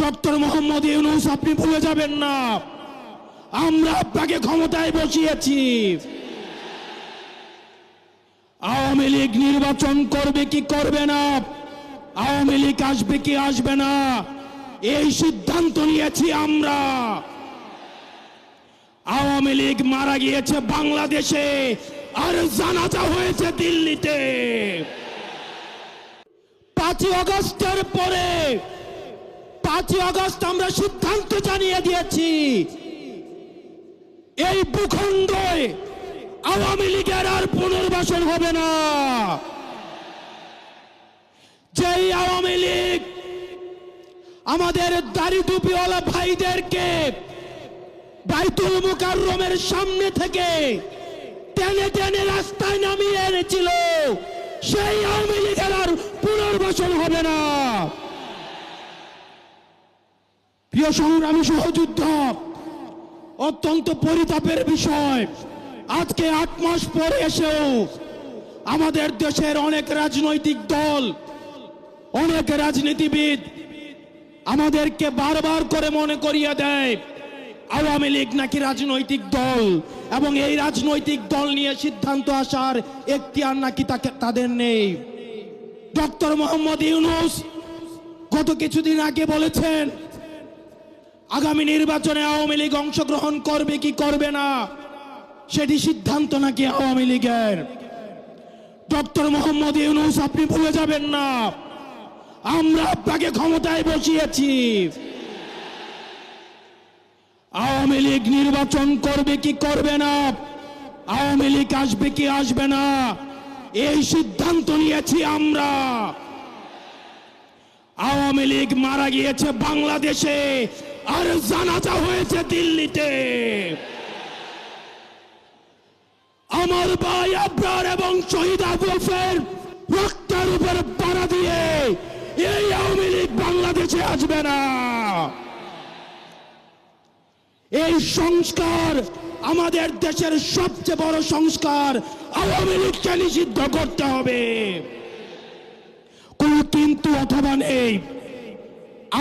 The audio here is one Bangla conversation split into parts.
ডক্টর মোহাম্মদ ইউনূস আপনি ভুলে যাবেন না, আমরা আপনাকে ক্ষমতায় বসিয়েছি। আওয়ামী লীগ নির্বাচন করবে কি করবে না, আওয়ামী লীগ আসবে কি আসবে না, এই সিদ্ধান্ত নিয়েছি আমরা। আওয়ামী লীগ মারা গিয়েছে বাংলাদেশে, আর জানাজা হয়েছে দিল্লিতে। 5 আগস্টের পরে 5 আগস্ট আমরা সিদ্ধান্ত জানিয়ে দিয়েছি, এই ভূখণ্ডে আওয়ামী লীগের আর পুনর্বাসন হবে না। যেই আওয়ামী লীগ আমাদের দাড়ি টুপিওয়ালা ভাইদেরকে বাইতুল মুকাররমের সামনে থেকে টেনে টেনে রাস্তায় নামিয়ে এনেছিল, সেই আওয়ামী লীগের আর পুনর্বাসন হবে না। প্রিয় সংগ্রামী সহযোদ্ধা, অত্যন্ত পরিতাপের বিষয়, আজকে 8 মাস পরে এসেও আমাদের দেশের অনেক রাজনৈতিক দল, অনেক রাজনীতিবিদ আমাদেরকে বারবার করে মনে করিয়ে দেয় আওয়ামী লীগ নাকি রাজনৈতিক দল, এবং এই রাজনৈতিক দল নিয়ে সিদ্ধান্ত আসার এখতিয়ার নাকি তাদের নেই। ডক্টর মোহাম্মদ ইউনূস গত কিছুদিন আগে বলেছেন আগামী নির্বাচনে আওয়ামী লীগ অংশগ্রহণ করবে কি করবে না সেটি সিদ্ধান্ত নাকি আওয়ামী লীগের। ডক্টর মোহাম্মদ ইউনূস আপনি ভুলে যাবেন না, আমরা আপনাকে ক্ষমতায় বসিয়েছি। আওয়ামী লীগ নির্বাচন করবে কি করবে না, আওয়ামী লীগ আসবে কি আসবে না, এই সিদ্ধান্ত নিয়েছি আমরা। আওয়ামী লীগ মারা গিয়েছে বাংলাদেশে, আর জানাজা হয়েছে দিল্লিতে। আমার ভাই আবরার এবং শহীদ আবুফের রক্তের উপর পাড়া দিয়ে এই আওয়ামী লীগ বাংলাদেশে আসবে না। এই সংস্কার আমাদের দেশের সবচেয়ে বড় সংস্কার, আওয়ামী লীগকে নিষিদ্ধ করতে হবে। কোন কিন্তু অথবা নেই,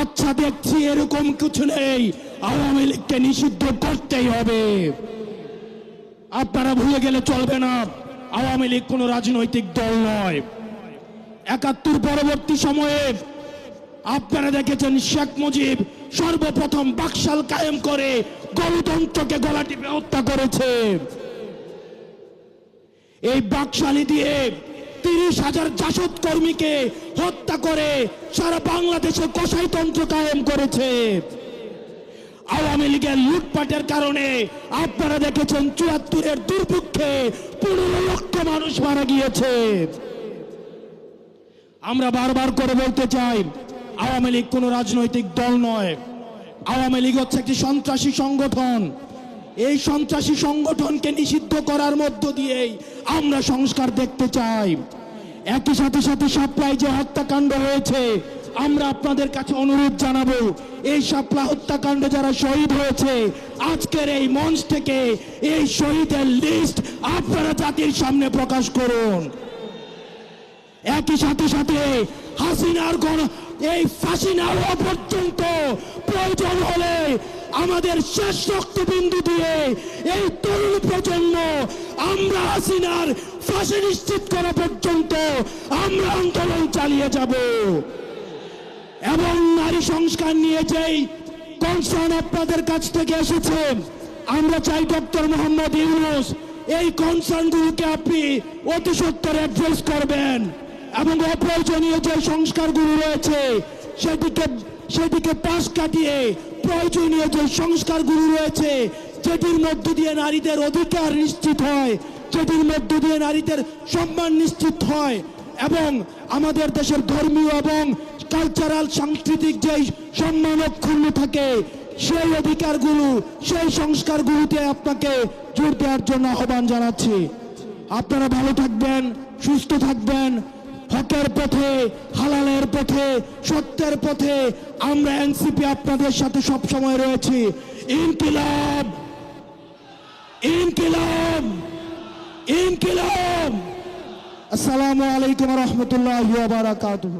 আচ্ছা দেখছি এরকম কিছু নেই, আওয়ামী লীগকে নিষিদ্ধ করতেই হবে। আপনারা ভুলে গেলে চলবে না, আওয়ামী লীগ কোন রাজনৈতিক দল নয়। ৭১ পরবর্তী সময়ে আপনারা দেখেছেন শেখ মুজিব সর্বপ্রথম বাকশাল কায়েম করে গণতন্ত্রকে গলা টিপে হত্যা করেছে। এই বাকশালী দিয়ে ৩০,০০০ জাসদ কর্মীকে হত্যা করে সারা বাংলাদেশে কসাইতন্ত্র কায়েম করেছে। আওয়ামী লীগের লুটপাটের কারণে আপনারা দেখেছেন ৭৪-এর দুর্ভিক্ষে ১৫ লক্ষ মানুষ মারা গিয়েছে। আমরা বারবার করে বলতে চাই, আওয়ামী লীগ কোন রাজনৈতিক দল নয়, আওয়ামী লীগ হচ্ছে একটি সন্ত্রাসী সংগঠন। এই সন্ত্রাসী সংগঠনকে নিষিদ্ধ করার মধ্য দিয়েই আমরা সংস্কার দেখতে চাই। একই সাথে সাথে শাপলায় যে হত্যাকাণ্ড হয়েছে, আমরা আপনাদের কাছে অনুরোধ জানাবো, এই শাপলা হত্যাকাণ্ডে যারা শহীদ হয়েছে আজকের এই মঞ্চ থেকে এই শহীদের লিস্ট আপনারা জাতির সামনে প্রকাশ করুন। একই সাথে সাথে হাসিনার এই ফাঁসি না হওয়া পর্যন্ত প্রয়োজন হলে আমাদের শেষ রক্তবিন্দু দিয়ে এই তরুণ প্রজন্ম আমরা হাসিনার ফাঁসি নিশ্চিত করা পর্যন্ত আমরা আন্দোলন চালিয়ে যাব। এবং নারী সংস্কার নিয়ে যেই কনসার্ন আপনাদের কাছ থেকে এসেছে, আমরা চাই ডক্টর মোহাম্মদ ইউনূস এই কনসার্নগুলোকে আপনি অতি সত্বর অ্যাড্রেস করবেন, এবং অপ্রয়োজনীয় যে সংস্কারগুলো রয়েছে সেদিকে পাশ কাটিয়ে প্রয়োজনীয় যে সংস্কারগুলো রয়েছে, যেটির মধ্য দিয়ে নারীদের অধিকার নিশ্চিত হয়, যেটির মধ্য দিয়ে নারীদের সম্মান নিশ্চিত হয়, এবং আমাদের দেশের ধর্মীয় এবং কালচারাল সাংস্কৃতিক যেই সম্মান অক্ষুণ্ণ থাকে, সেই অধিকারগুলো, সেই সংস্কারগুলোতে আপনাকে জোর দেওয়ার জন্য আহ্বান জানাচ্ছি। আপনারা ভালো থাকবেন, সুস্থ থাকবেন, হকের পথে, হালালের পথে, সত্যের পথে আমরা এনসিপি আপনাদের সাথে সব সময় রয়েছি। ইনকিলাব, ইনকিলাব, ইনকিলাব। আসসালামু আলাইকুম ওয়া রাহমাতুল্লাহি ওয়া বারাকাতুহু।